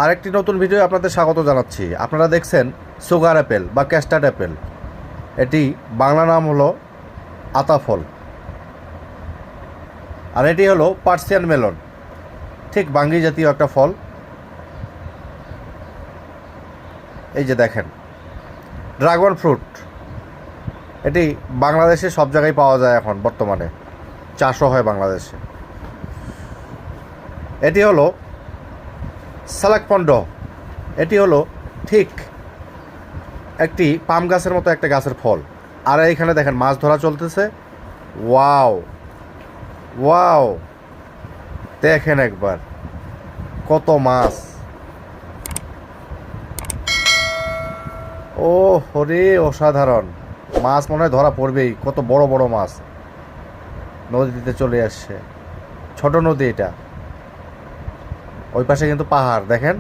আরেকটি নতুন ভিডিও আপনাদের স্বাগত জানাচ্ছি। আপনারা দেখছেন সুগার অ্যাপেল বা ক্যাস্টার্ড অ্যাপেল। এটি বাংলা নাম হলো আতাফল, আর এটি হলো পার্সিয়ান মেলন, ঠিক বাঙ্গি জাতীয় একটা ফল। এই যে দেখেন, ড্রাগন ফ্রুট, এটি বাংলাদেশে সব জায়গায় পাওয়া যায়, এখন বর্তমানে চাষও হয় বাংলাদেশে। এটি হলো সালাকপন্ড, এটি হলো ঠিক একটি পাম গাছের মতো একটা গাছের ফল। আর এইখানে দেখেন মাছ ধরা চলতেছে। ওয়াও ওয়াও, দেখেন একবার কত মাছ। ও হরে, অসাধারণ মাছ, মনে হয় ধরা পড়বেই। কত বড় বড় মাছ নদীতে চলে আসছে, ছোট নদী এটা। ওই পাশে কিন্তু পাহাড় দেখেন।